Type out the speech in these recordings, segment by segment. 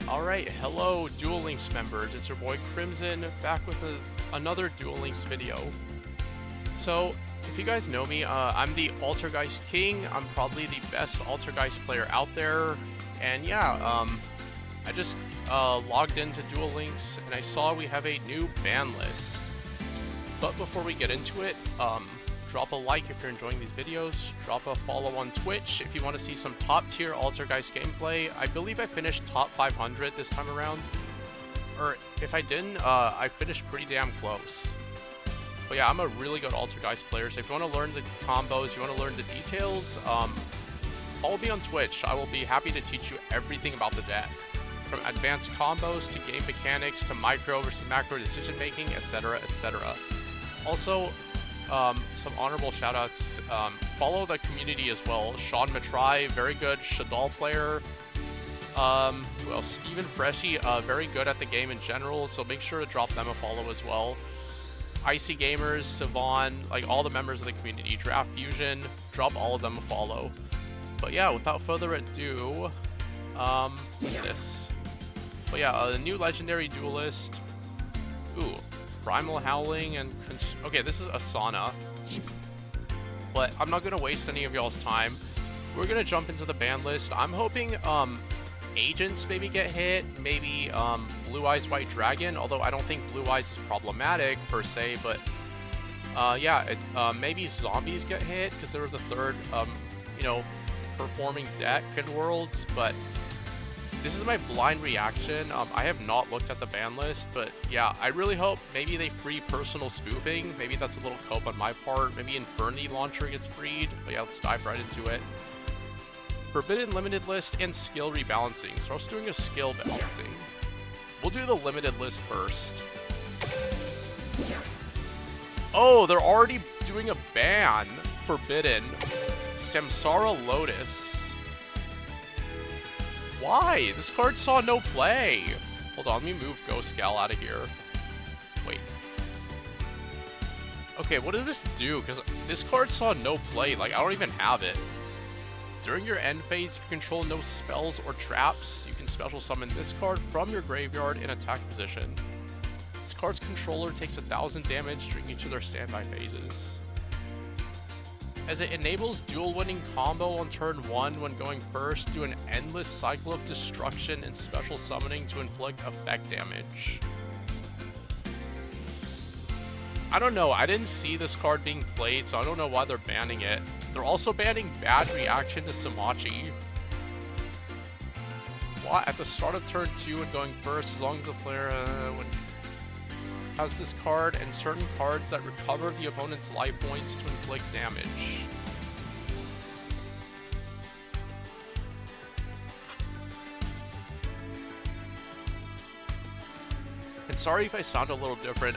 Alright, hello Duel Links members, it's your boy Crimson, back with another Duel Links video. So, if you guys know me, I'm the Altergeist King. I'm probably the best Altergeist player out there, and yeah, I just logged into Duel Links, and I saw we have a new ban list. But before we get into it, drop a like if you're enjoying these videos, drop a follow on Twitch if you want to see some top tier Altergeist gameplay. I believe I finished top 500 this time around, or if I didn't, I finished pretty damn close. But yeah, I'm a really good Altergeist player, so if you want to learn the combos, you want to learn the details, follow me on Twitch. I will be happy to teach you everything about the deck, from advanced combos to game mechanics to micro versus macro decision making, etc, etc. Also, some honorable shoutouts. Follow the community as well. Sean Matrai, very good Shadal player. Who else? Steven Freshy, very good at the game in general, so make sure to drop them a follow as well. Icy Gamers, Savon, like all the members of the community, Draft Fusion, drop all of them a follow. But yeah, without further ado, this. But yeah, the new legendary duelist. Ooh. Primal Howling and... Okay, this is Asana. But I'm not going to waste any of y'all's time. We're going to jump into the ban list. I'm hoping agents maybe get hit. Maybe Blue Eyes White Dragon. Although I don't think Blue Eyes is problematic per se. But yeah, maybe zombies get hit because they were the third, you know, performing deck in Worlds. But this is my blind reaction. I have not looked at the ban list, but yeah, I really hope maybe they free personal spoofing. Maybe that's a little cope on my part. Maybe Infinity Launcher gets freed. But yeah, let's dive right into it. Forbidden limited list and skill rebalancing. So we're also doing a skill balancing. We'll do the limited list first. Oh, they're already doing a ban. Forbidden. Samsara Lotus. Why? This card saw no play. Hold on, let me move Ghost Gal out of here. Wait. Okay, what does this do? Because this card saw no play. Like, I don't even have it. During your end phase, if you control no spells or traps, you can special summon this card from your graveyard in attack position. This card's controller takes 1000 damage during each of their standby phases. As it enables duel-winning combo on turn 1 when going first, do an endless cycle of destruction and special summoning to inflict effect damage. I don't know, I didn't see this card being played, so I don't know why they're banning it. They're also banning bad reaction to Samachi. What? At the start of turn 2 and going first, as long as the player has this card and certain cards that recover the opponent's life points to inflict damage. And sorry if I sound a little different.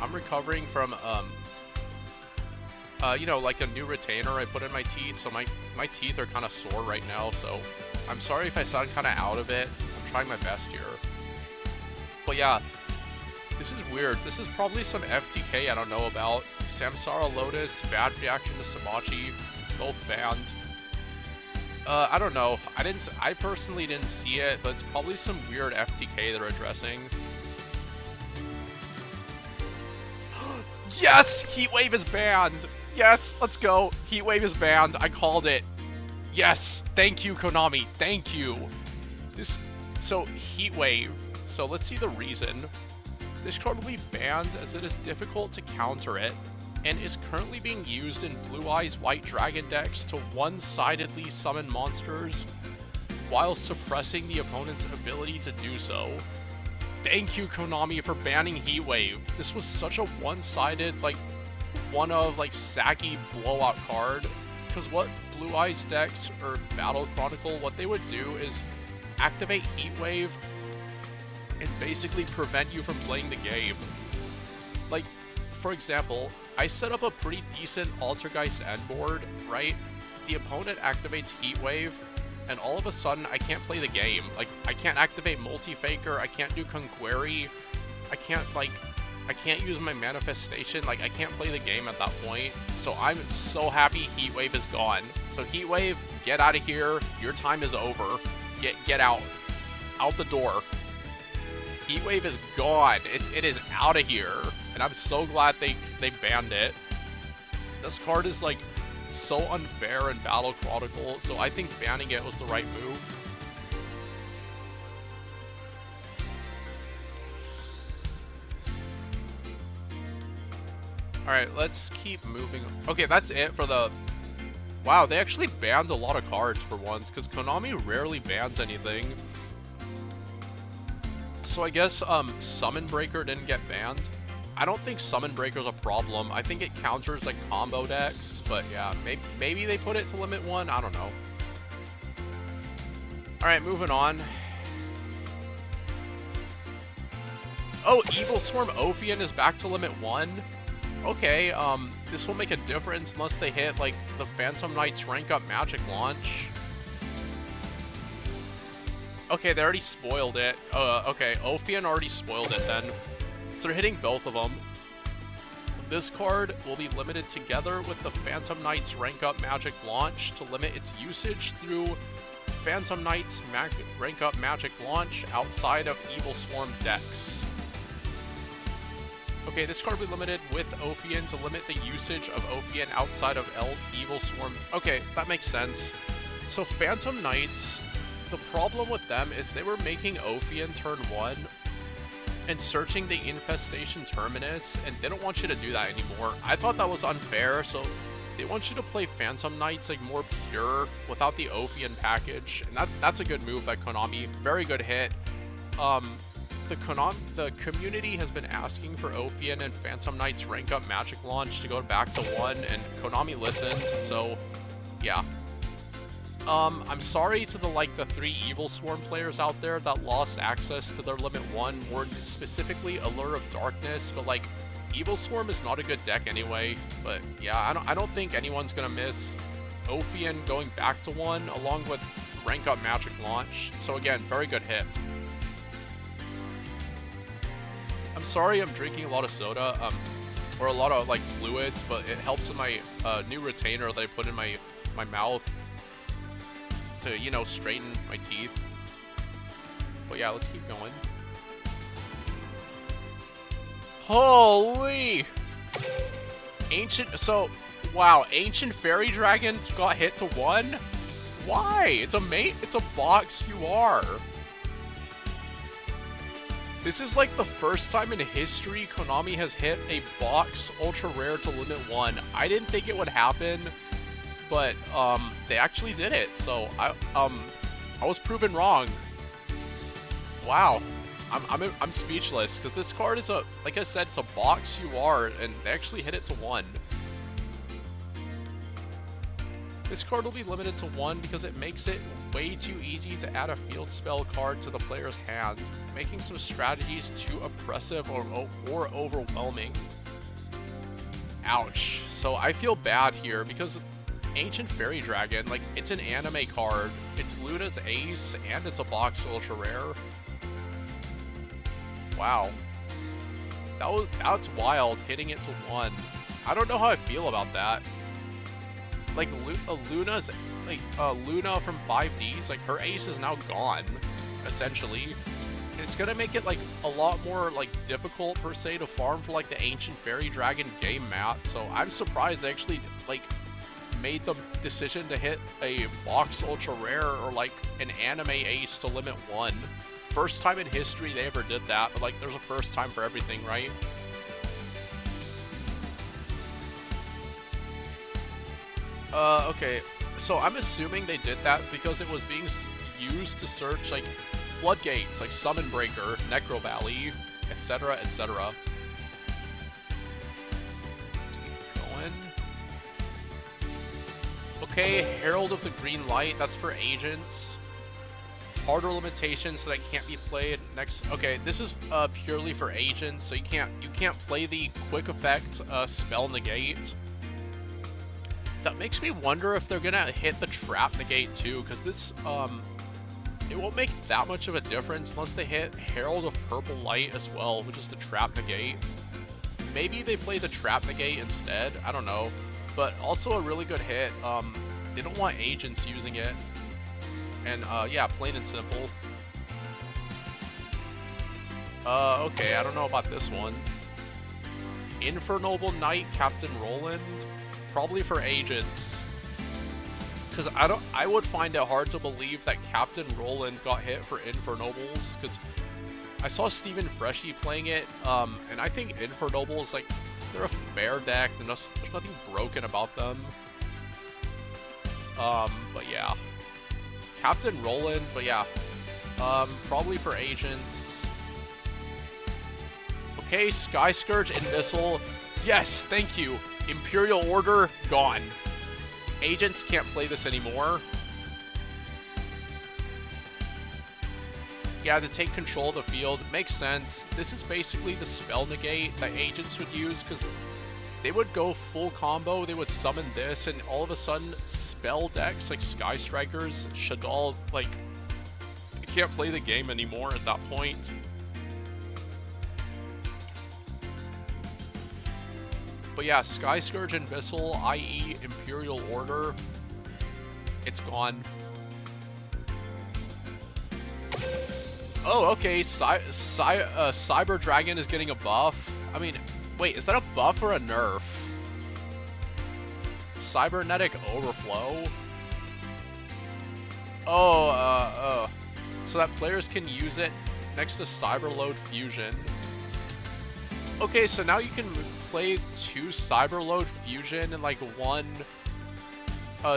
I'm recovering from you know, like a new retainer I put in my teeth, so my teeth are kind of sore right now, so I'm sorry if I sound kind of out of it. I'm trying my best here. But yeah, this is weird. This is probably some FTK I don't know about. Samsara Lotus, bad reaction to Samachi, both banned. I don't know. I personally didn't see it, but it's probably some weird FTK they're addressing. Yes! Heatwave is banned! Yes! Let's go! Heatwave is banned. I called it. Yes! Thank you, Konami. Thank you. So, Heatwave. So, let's see the reason. This card will be banned as it is difficult to counter it, and is currently being used in Blue Eyes White Dragon decks to one-sidedly summon monsters while suppressing the opponent's ability to do so. Thank you, Konami, for banning Heatwave. This was such a one-sided, like, one of, like, sacky blowout card, because what Blue Eyes decks, or Battle Chronicle, what they would do is activate Heatwave and basically prevent you from playing the game. Like, for example, I set up a pretty decent Altergeist end board, right? The opponent activates Heatwave, and all of a sudden I can't play the game. Like, I can't activate Multi-Faker, I can't do Conquery, I can't use my Manifestation, like, I can't play the game at that point. So I'm so happy Heatwave is gone. So Heatwave, get out of here, your time is over, get out. out the door. Heat Wave is gone. It is out of here. And I'm so glad they banned it. This card is like so unfair in Battle Chronicle, so I think banning it was the right move. Alright, let's keep moving. Okay, that's it for the... Wow, they actually banned a lot of cards for once, because Konami rarely bans anything. So I guess Summon Breaker didn't get banned. I don't think Summon Breaker's a problem. I think it counters like combo decks, but yeah, maybe they put it to limit 1, I don't know. Alright, moving on. Oh, Evilswarm Ophion is back to limit 1. Okay, this will make a difference unless they hit, like, the Phantom Knight's rank up magic launch. Okay, they already spoiled it. Okay, Ophion already spoiled it then. So they're hitting both of them. This card will be limited together with the Phantom Knight's rank up magic launch to limit its usage through Phantom Knight's rank up magic launch outside of Evilswarm decks. Okay, this card will be limited with Ophion to limit the usage of Ophion outside of Evilswarm. Okay, that makes sense. So Phantom Knights, the problem with them is they were making Ophion turn 1 and searching the Infestation Terminus, and they don't want you to do that anymore. I thought that was unfair, so they want you to play Phantom Knights like more pure without the Ophion package, and that's a good move by Konami. Very good hit. The community has been asking for Ophion and Phantom Knight's rank up magic launch to go back to 1, and Konami listened, so yeah. I'm sorry to the 3 Evilswarm players out there that lost access to their limit 1, more specifically Allure of Darkness, but Evilswarm is not a good deck anyway. But yeah, I don't think anyone's gonna miss Ophion going back to 1 along with rank up magic launch. So again, very good hit. I'm sorry I'm drinking a lot of soda, or a lot of fluids, but it helps with my new retainer that I put in my mouth to, you know, straighten my teeth. But yeah, let's keep going. Holy! Wow, Ancient Fairy Dragon got hit to 1? Why? It's a box UR. This is like the first time in history Konami has hit a box ultra rare to limit 1. I didn't think it would happen, but they actually did it. So I was proven wrong. Wow, I'm speechless because this card is like I said, it's a box UR, and they actually hit it to 1. This card will be limited to 1 because it makes it way too easy to add a field spell card to the player's hand, making some strategies too oppressive or overwhelming. Ouch. So I feel bad here because Ancient Fairy Dragon, it's an anime card, it's Luna's ace, and it's a box ultra rare. Wow. That's wild, hitting it to 1. I don't know how I feel about that. Luna's, Luna from 5Ds, her ace is now gone, essentially. It's gonna make it, a lot more, difficult, per se, to farm for, the Ancient Fairy Dragon game map, so I'm surprised they actually, made the decision to hit a box ultra rare or, an anime ace to limit 1. First time in history they ever did that, but, there's a first time for everything, right? Okay, so I'm assuming they did that because it was being used to search, floodgates, Summon Breaker, Necro Valley, etc., etc. Keep going. Okay, Herald of the Green Light, that's for agents. Harder limitations so that can't be played next. Okay, this is purely for agents, so you can't play the quick effect spell negate. That makes me wonder if they're gonna hit the trap negate too, because this it won't make that much of a difference unless they hit Herald of Purple Light as well, which is the trap negate. Maybe they play the trap negate instead, I don't know. But also a really good hit. They don't want agents using it. And yeah, plain and simple. Okay, I don't know about this one. Infernoble Knight, Captain Roland, probably for agents. Because I would find it hard to believe that Captain Roland got hit for Infernobles, because I saw Steven Freshy playing it, and I think Infernobles, like, they're a fair deck, and there's nothing broken about them. But yeah. Captain Roland, but yeah. Probably for agents. Okay, Sky Scourge Invicil. Yes, thank you. Imperial Order, gone. Agents can't play this anymore. Yeah, to take control of the field, makes sense. This is basically the spell negate that agents would use, because they would go full combo, they would summon this, and all of a sudden, spell decks like Sky Strikers, Shaddoll, like, they can't play the game anymore at that point. But yeah, Sky Scourge Invicil, i.e. Imperial Order, it's gone. Oh, okay, Cyber Dragon is getting a buff. I mean, wait, is that a buff or a nerf? Cybernetic Overflow? Oh, so that players can use it next to Cyberload Fusion. Okay, so now you can play 2 Cyberload Fusion and like 1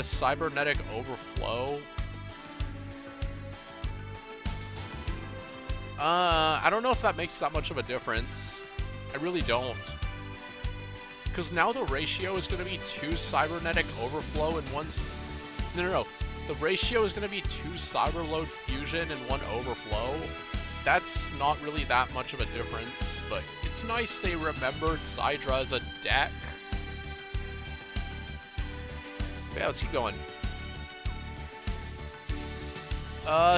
Cybernetic Overflow. I don't know if that makes that much of a difference. I really don't. Because now the ratio is going to be 2 Cybernetic Overflow and 1... No. The ratio is going to be 2 Cyberload Fusion and 1 Overflow. That's not really that much of a difference, but it's nice they remembered Sidra as a deck. Yeah, let's keep going.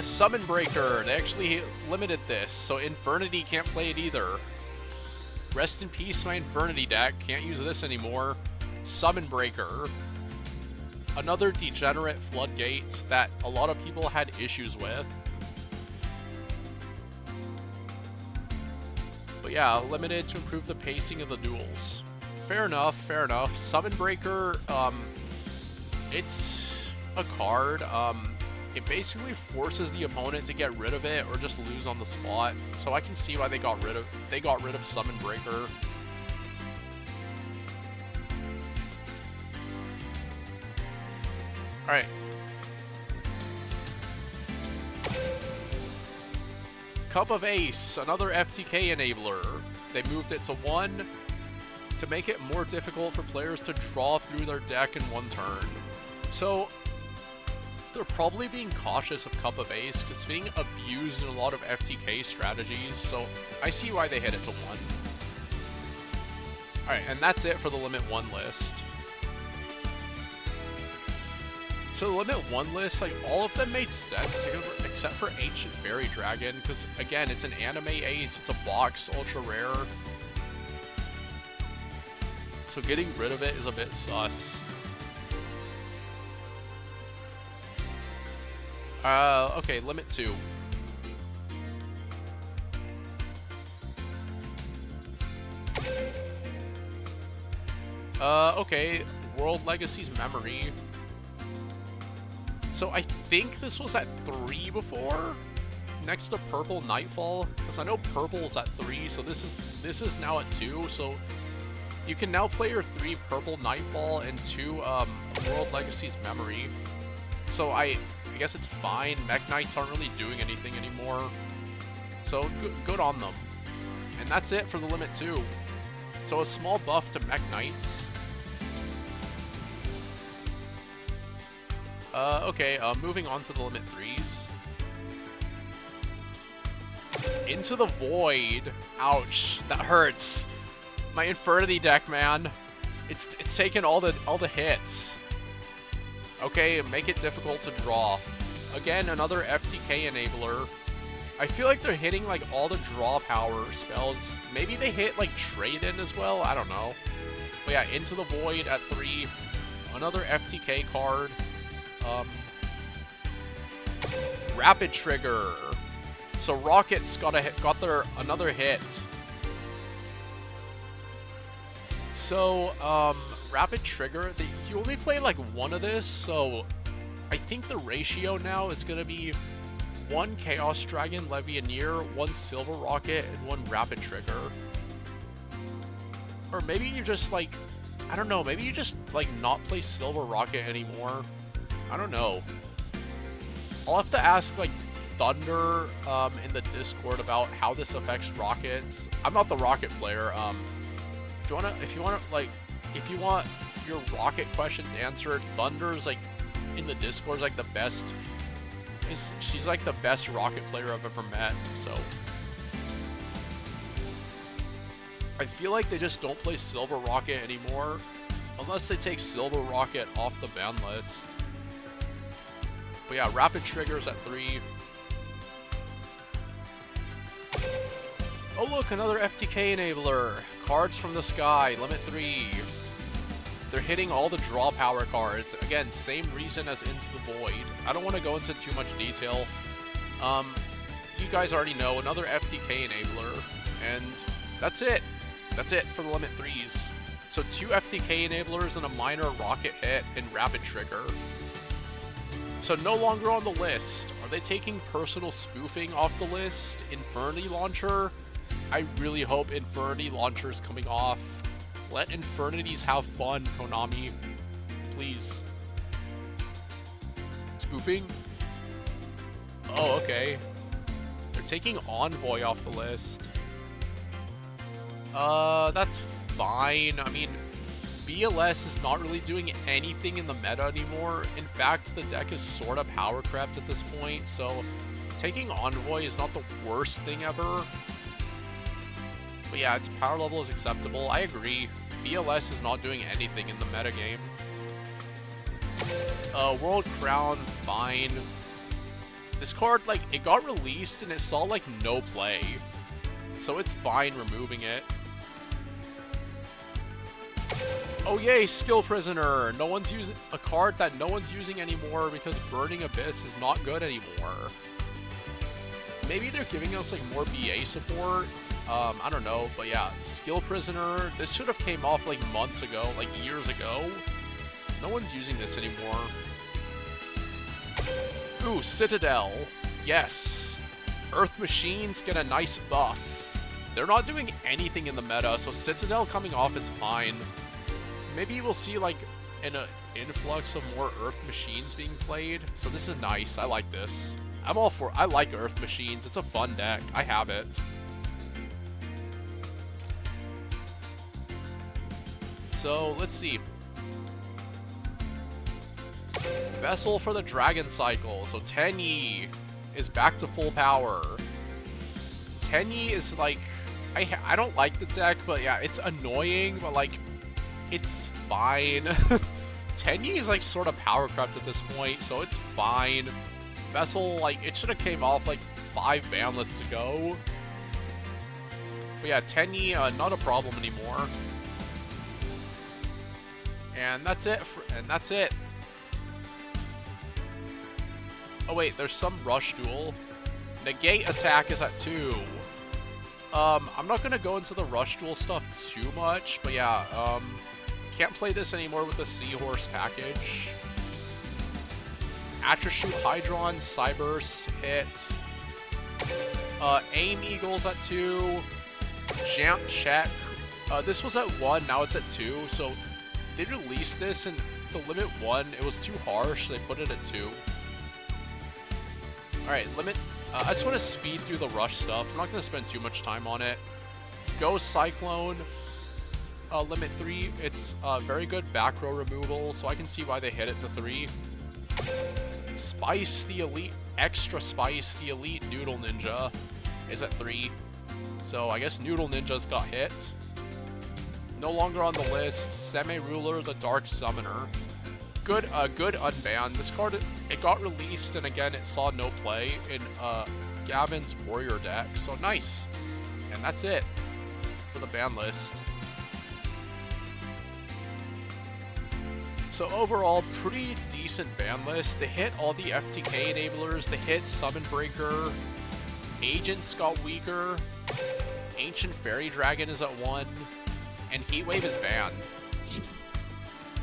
Summon Breaker. They actually limited this, so Infernity can't play it either. Rest in peace, my Infernity deck. Can't use this anymore. Summon Breaker. Another degenerate floodgates that a lot of people had issues with. But yeah, limited to improve the pacing of the duels. Fair enough, fair enough. Summon Breaker, it's a card. It basically forces the opponent to get rid of it or just lose on the spot. So I can see why they got rid of Summon Breaker. Alright. Cup of Ace, another FTK enabler. They moved it to 1 to make it more difficult for players to draw through their deck in 1 turn. So they're probably being cautious of Cup of Ace because it's being abused in a lot of FTK strategies, so I see why they hit it to 1. Alright, and that's it for the Limit 1 list. So the Limit 1 list, like, all of them made sense except for Ancient Fairy Dragon, because, again, it's an anime ace, it's a box, ultra rare. So getting rid of it is a bit sus. Okay, Limit 2. Okay, World Legacy's Memory. So I think this was at 3 before, next to Purple Nightfall, because I know Purple's at 3, so this is now at 2, so you can now play your 3 Purple Nightfall and 2 World Legacy's Memory. So I guess it's fine. Mech Knights aren't really doing anything anymore, so good on them. And that's it for the Limit 2. So a small buff to Mech Knights. Okay, moving on to the Limit 3s. Into the Void. Ouch, that hurts. My Infernity deck, man. It's taken all the hits. Okay, make it difficult to draw. Again, another FTK enabler. I feel like they're hitting like all the draw power spells. Maybe they hit like Trade In as well, I don't know. But yeah, Into the Void at 3. Another FTK card. Rapid Trigger. So Rockets got their another hit. So Rapid Trigger, you only play like one of this, so I think the ratio now is gonna be 1 Chaos Dragon Levianeer, 1 Silver Rocket, and 1 Rapid Trigger. Or maybe you just like, I don't know, maybe you just like not play Silver Rocket anymore. I don't know. I'll have to ask like Thunder in the Discord about how this affects Rockets. I'm not the Rocket player. If you want your Rocket questions answered, Thunder's like in the Discord is like the best. She's like the best Rocket player I've ever met. So I feel like they just don't play Silver Rocket anymore, unless they take Silver Rocket off the ban list. But yeah, Rapid Trigger's at 3. Oh look, another FTK enabler. Cards from the sky, limit 3. They're hitting all the draw power cards. Again, same reason as Into the Void. I don't want to go into too much detail. You guys already know, another FTK enabler. And that's it. That's it for the limit 3s. So 2 FTK enablers and a minor rocket hit and Rapid Trigger. So no longer on the list. Are they taking personal spoofing off the list? Infernity Launcher? I really hope Infernity Launcher is coming off. Let Infernities have fun, Konami. Please. Spoofing? Oh, okay. They're taking Envoy off the list. That's fine. I mean, BLS is not really doing anything in the meta anymore. In fact, the deck is sort of power crept at this point, so taking Envoy is not the worst thing ever. But yeah, its power level is acceptable. I agree. BLS is not doing anything in the meta game. World Crown, fine. This card, like, it got released and it saw, like, no play. So it's fine removing it. Oh yay, Skill Prisoner! No one's using a card that no one's using anymore because Burning Abyss is not good anymore. Maybe they're giving us, like, more BA support. I don't know, but yeah, Skill Prisoner, this should have came off like months ago, like years ago. No one's using this anymore. Ooh, Citadel. Yes. Earth Machines get a nice buff. They're not doing anything in the meta, so Citadel coming off is fine. Maybe we'll see like an influx of more Earth Machines being played. So this is nice, I like this. I'm all for, I like Earth Machines, it's a fun deck, I have it. So, let's see. Vessel for the Dragon Cycle. So, Tenyi is back to full power. Tenyi is like... I don't like the deck, but yeah, it's annoying, but like, it's fine. Tenyi is like sort of power crept at this point, so it's fine. Vessel, like, it should have came off like 5 ban lists ago. But yeah, Tenyi, not a problem anymore. And that's it. And that's it. Oh wait, there's some rush duel. Negate attack is at 2. I'm not gonna go into the rush duel stuff too much, but yeah, can't play this anymore with the Seahorse package. Attribute Hydron, Cyburst hit. Aim Eagles at 2. Jump check. This was at 1, now it's at 2, so they released this and the limit 1, it was too harsh, so they put it at 2. Alright, limit, I just want to speed through the rush stuff, I'm not going to spend too much time on it. Ghost Cyclone, limit 3, it's very good back row removal, so I can see why they hit it to 3. Spice the Elite, Extra Spice the Elite Noodle Ninja is at 3. So I guess Noodle Ninja's got hit. No longer on the list, Semi-Ruler the Dark Summoner. Good unban. This card, it got released and again it saw no play in Gavin's Warrior deck, so nice. And that's it for the ban list. So overall, pretty decent ban list. They hit all the FTK enablers, they hit Summon Breaker, Agents got weaker. Ancient Fairy Dragon is at 1. And Heatwave is banned.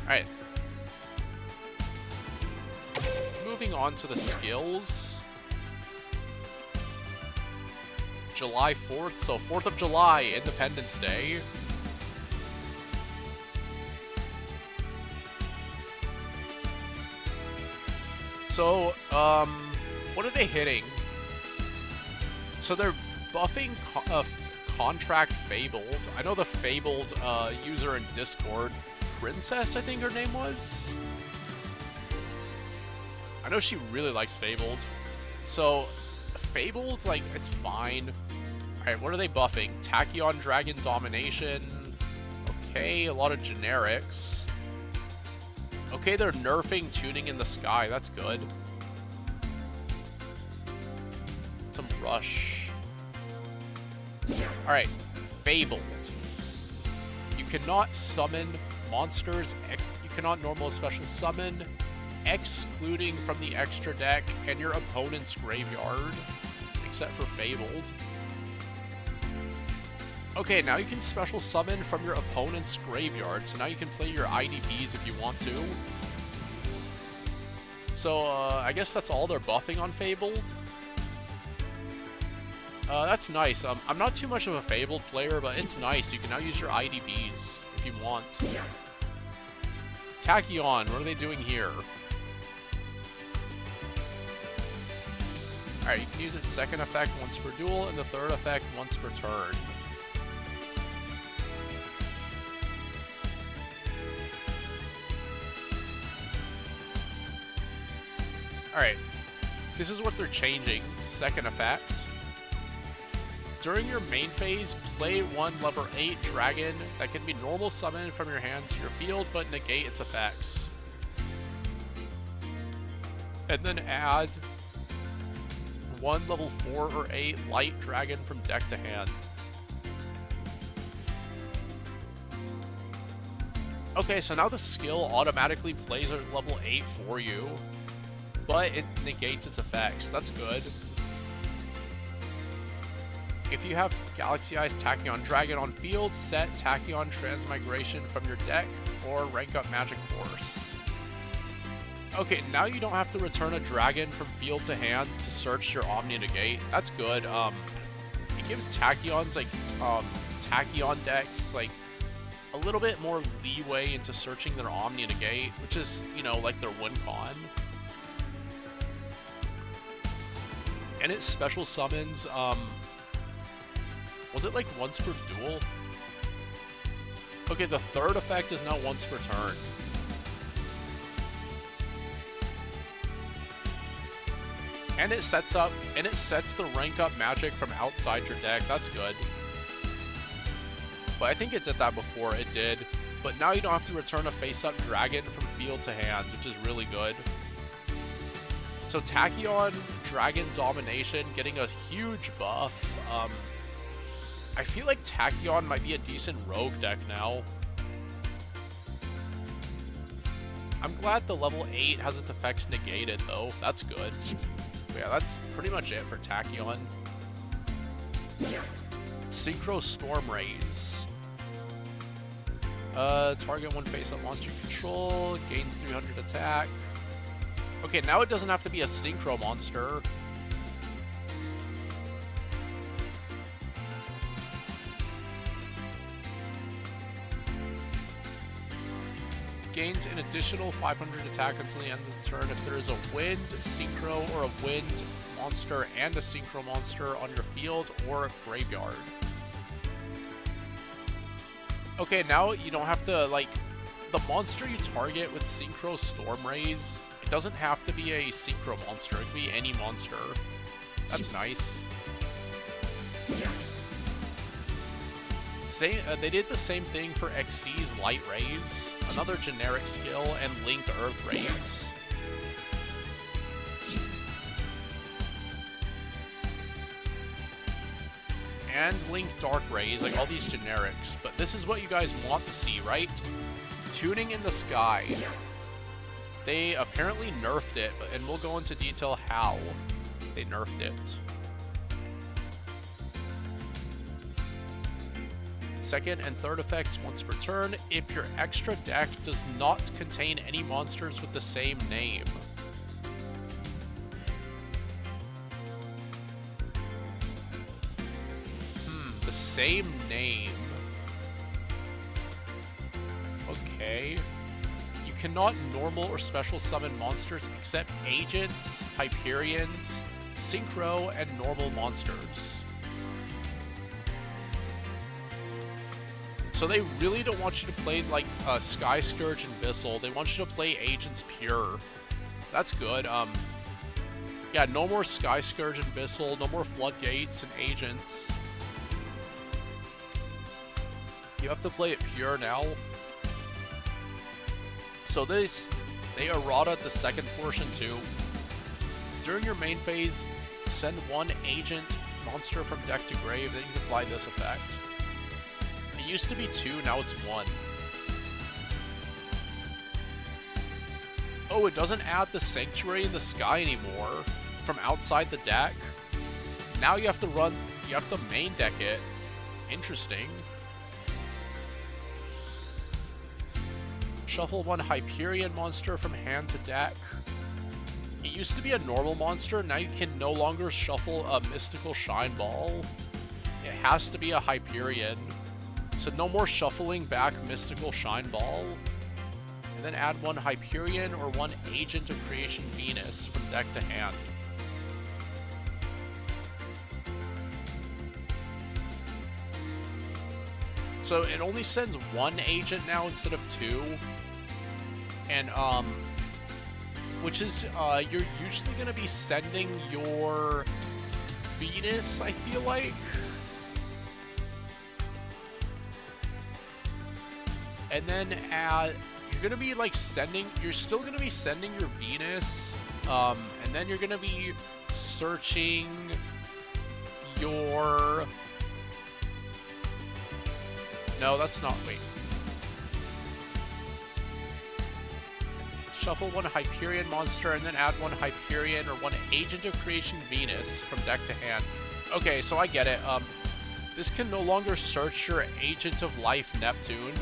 Alright. Moving on to the skills. July 4th, so 4th of July, Independence Day. So, what are they hitting? So they're buffing Contract Fabled. I know the Fabled user in Discord, Princess, I think her name was. I know she really likes Fabled. So, Fabled, like, it's fine. Alright, what are they buffing? Tachyon Dragon Domination. Okay, a lot of generics. Okay, they're nerfing Tuning in the Sky. That's good. Some Rush. Alright, Fabled. You cannot summon monsters. You cannot normal special summon, excluding from the extra deck and your opponent's graveyard, except for Fabled. Okay, now you can special summon from your opponent's graveyard, so now you can play your IDPs if you want to. So, I guess that's all they're buffing on Fabled. That's nice. I'm not too much of a Fabled player, but it's nice. You can now use your IDPs if you want. Tachyon, what are they doing here? Alright, you can use its second effect once per duel, and the third effect once per turn. Alright, this is what they're changing. Second effect. During your main phase, play one level 8 dragon that can be normal summoned from your hand to your field, but negate its effects. And then add one level 4 or 8 light dragon from deck to hand. Okay, so now the skill automatically plays at level 8 for you, but it negates its effects. That's good. If you have Galaxy Eyes Tachyon Dragon on field, set Tachyon Transmigration from your deck or rank up Magic Force. Okay, now you don't have to return a dragon from field to hand to search your Omni Negate. That's good. It gives Tachyons, like, Tachyon decks, like, a little bit more leeway into searching their Omni Negate, which is, you know, like their win con. And it special summons, was it like once per duel? Okay, the third effect is now once per turn. And it sets the rank up magic from outside your deck. That's good. But I think it did that before. It did. But now you don't have to return a face-up dragon from field to hand, which is really good. So Tachyon Dragon Domination getting a huge buff. I feel like Tachyon might be a decent rogue deck now. I'm glad the level 8 has its effects negated though. That's good. But yeah, that's pretty much it for Tachyon. Synchro Storm Rays. Target one face-up monster you control, gains 300 attack. Okay, now it doesn't have to be a synchro monster. Gains an additional 500 attack until the end of the turn if there is a wind, synchro, or a wind monster and a synchro monster on your field or graveyard. Okay, now you don't have to, like, the monster you target with Synchro Storm Rays, it doesn't have to be a synchro monster, it can be any monster. That's nice. They did the same thing for Xyz's Light Rays, another generic skill, and Link Earth Rays. And Link Dark Rays, like all these generics. But this is what you guys want to see, right? Tuning in the Sky. They apparently nerfed it, and we'll go into detail how they nerfed it. second and third effects once per turn if your extra deck does not contain any monsters with the same name. The same name. Okay. You cannot normal or special summon monsters except agents, Hyperions, Synchro, and normal monsters. So they really don't want you to play like Sky Scourge Invicil. They want you to play Agents Pure. That's good. Yeah, no more Sky Scourge Invicil, no more Floodgates and Agents. You have to play it pure now. So they errata the second portion too. During your main phase, send one agent monster from deck to grave, then you can apply this effect. It used to be 2, now it's 1. Oh, it doesn't add the Sanctuary in the Sky anymore from outside the deck. Now you have to main deck it. Interesting. Shuffle one Hyperion monster from hand to deck. It used to be a normal monster, now you can no longer shuffle a Mystical Shine Ball. It has to be a Hyperion. So no more shuffling back Mystical Shine Ball. And then add one Hyperion or one Agent of Creation Venus from deck to hand. So it only sends one agent now instead of 2. And, which is, you're usually going to be sending your Venus, I feel like. And then you're going to be, like, you're still going to be sending your Venus, and then you're going to be searching your... No, that's not, wait. Shuffle one Hyperion monster and then add one Hyperion or one Agent of Creation Venus from deck to hand. Okay, so I get it. This can no longer search your Agent of Life Neptune.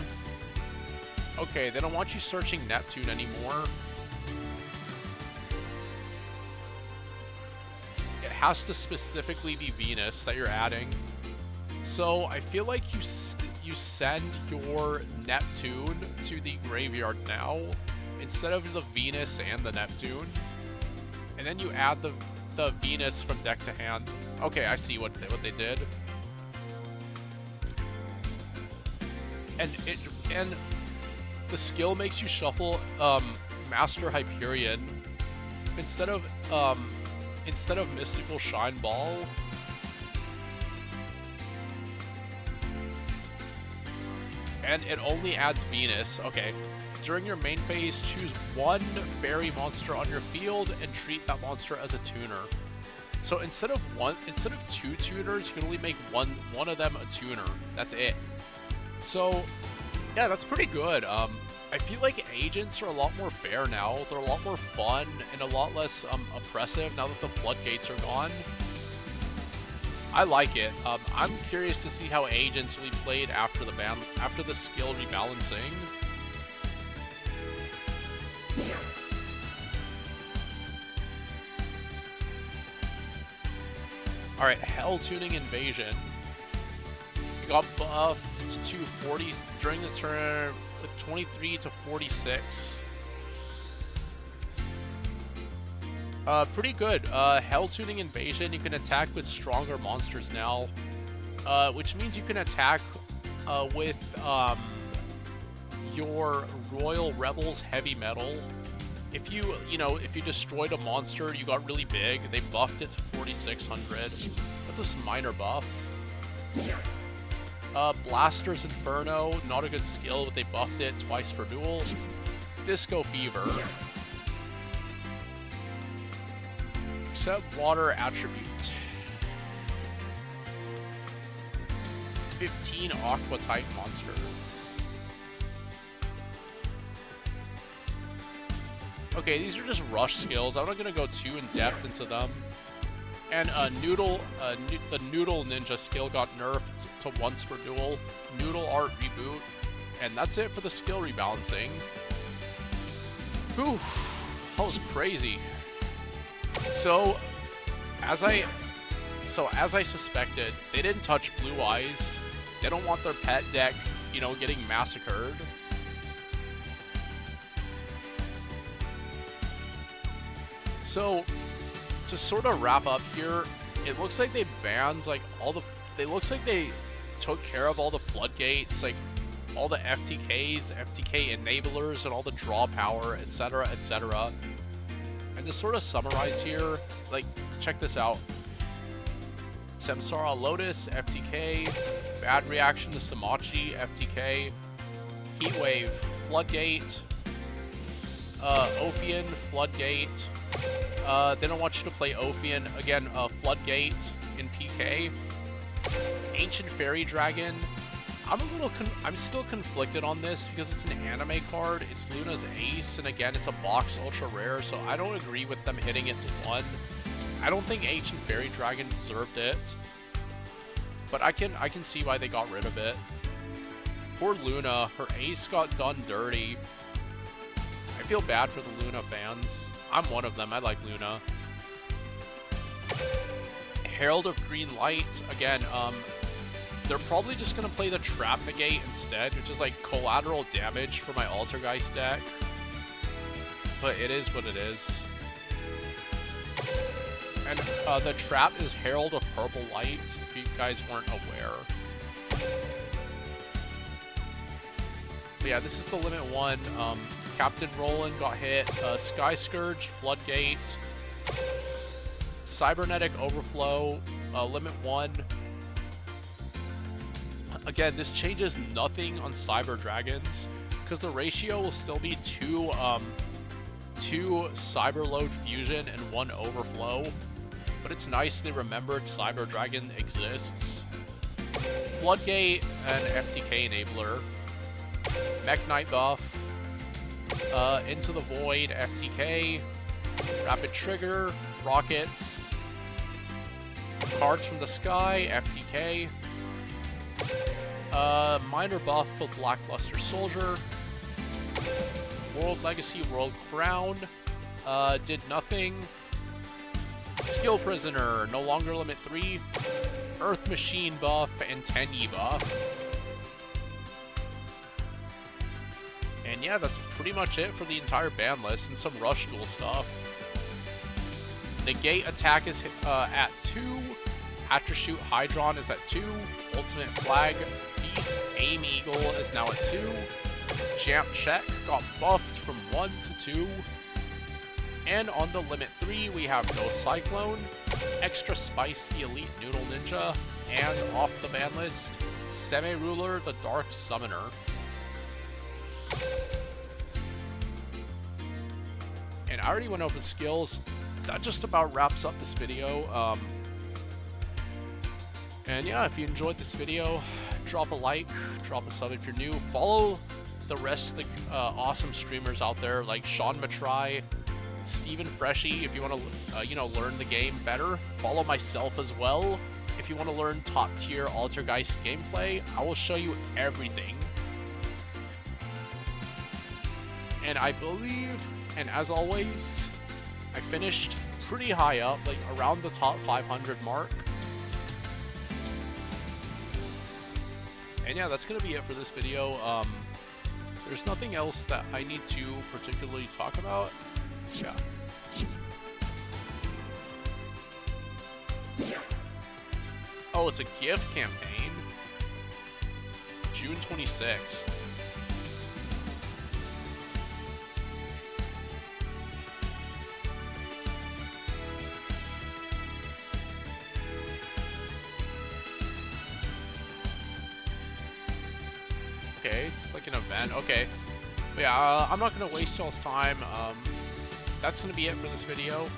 Okay, they don't want you searching Neptune anymore. It has to specifically be Venus that you're adding. So I feel like you send your Neptune to the graveyard now, instead of the Venus and the Neptune. And then you add the Venus from deck to hand. Okay, I see what they did. And the skill makes you shuffle Master Hyperion instead of Mystical Shine Ball. And it only adds Venus. Okay. During your main phase, choose one fairy monster on your field and treat that monster as a tuner. So instead of 2 tuners, you can only make one of them a tuner. That's it. So yeah, that's pretty good. I feel like agents are a lot more fair now. They're a lot more fun and a lot less oppressive now that the floodgates are gone. I like it. I'm curious to see how agents will be played after the skill rebalancing. Alright, Hell Tuning Invasion. You got buffed to 40 during the turn with 23 to 46. Pretty good. Hell Tuning Invasion, you can attack with stronger monsters now. Which means you can attack with your Royal Rebels Heavy Metal. If you destroyed a monster, you got really big, they buffed it to 4600. That's a minor buff. Blaster's Inferno, not a good skill, but they buffed it twice for Duel. Disco Fever. Accept Water Attribute. 15 Aqua type monsters. Okay, these are just rush skills. I'm not going to go too in depth into them. And the Noodle Ninja skill got nerfed to once for Duel. Noodle Art reboot. And that's it for the skill rebalancing. Whew, that was crazy. So as I suspected, they didn't touch Blue Eyes. They don't want their pet deck, you know, getting massacred. So to sort of wrap up here, it looks like they banned like all the. It looks like they took care of all the floodgates, like all the FTKs, FTK enablers, and all the draw power, etc., etc. And to sort of summarize here, like, check this out. Samsara Lotus, FTK. Bad Reaction to Samachi, FTK. Heatwave, Floodgate. Ophion, Floodgate. They don't want you to play Ophion. Again, Floodgate in PK. Ancient Fairy Dragon. I'm still conflicted on this because it's an anime card. It's Luna's Ace, and again, it's a box ultra rare, so I don't agree with them hitting it to 1. I don't think Ancient Fairy Dragon deserved it, but I can see why they got rid of it. Poor Luna, her Ace got done dirty. I feel bad for the Luna fans. I'm one of them. I like Luna. Herald of Green Light, again, they're probably just going to play the Trap Negate instead, which is like collateral damage for my Altergeist deck. But it is what it is. And the trap is Herald of Purple Light, if you guys weren't aware. But yeah, this is the Limit 1. Captain Roland got hit. Sky Scourge, Floodgate. Cybernetic Overflow, Limit 1. Again, this changes nothing on Cyber Dragons, because the ratio will still be 2 Cyber Load Fusion and 1 Overflow. But it's nice they remembered Cyber Dragon exists. Floodgate and FTK Enabler. Mech Knight buff. Into the Void, FTK. Rapid Trigger, Rockets. Cards from the Sky, FTK. Minor buff with Lackluster Soldier. World Legacy, World Crown. Did nothing. Skill Prisoner, no longer limit 3. Earth Machine buff and Tenyi buff. And yeah, that's pretty much it for the entire ban list and some Rush Duel stuff. Negate attack is at 2. Attribute Hydron is at 2. Ultimate Flag Beast Aim Eagle is now at 2. Jamp Check got buffed from 1 to 2. And on the Limit 3, we have Ghost Cyclone, Extra Spice the Elite Noodle Ninja, and off the ban list, Semi-Ruler the Dark Summoner. And I already went over the skills. That just about wraps up this video. And yeah, if you enjoyed this video, drop a like, drop a sub if you're new. Follow the rest of the awesome streamers out there like Sean Matry, Steven Freshy if you want to, you know, learn the game better. Follow myself as well if you want to learn top tier Altergeist gameplay. I will show you everything. And I believe, and as always, I finished pretty high up, like around the top 500 mark. And yeah, that's gonna be it for this video. There's nothing else that I need to particularly talk about. Yeah. Oh, it's a gift campaign. June 26th. Okay, it's like an event. Okay. But yeah, I'm not going to waste y'all's time. That's going to be it for this video.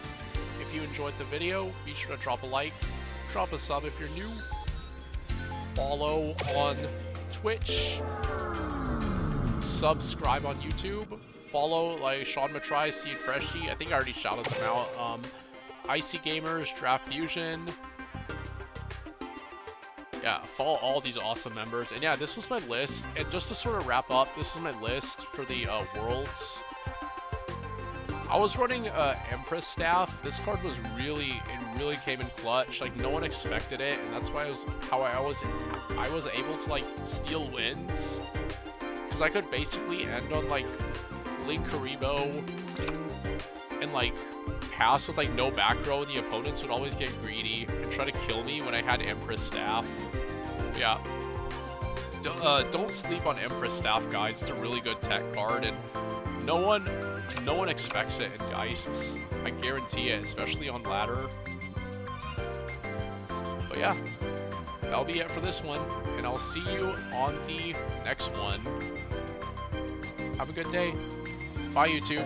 If you enjoyed the video, be sure to drop a like, drop a sub if you're new, follow on Twitch, subscribe on YouTube, follow like Sean Matry, Steve Freshy. I think I already shouted them out. Icy Gamers, Draft Fusion. Yeah, follow all these awesome members. And yeah, this was my list. And just to sort of wrap up, this was my list for the Worlds. I was running Empress staff. This card was really came in clutch. Like no one expected it, and that's why I was able to like steal wins. Because I could basically end on like Link Karibo and like pass with like no back row, and the opponents would always get greedy and try to kill me when I had Empress staff. Yeah. Don't sleep on Empress staff, guys. It's a really good tech card, and no one expects it in Geists. I guarantee it, especially on ladder. But yeah, that'll be it for this one, and I'll see you on the next one. Have a good day. Bye, YouTube.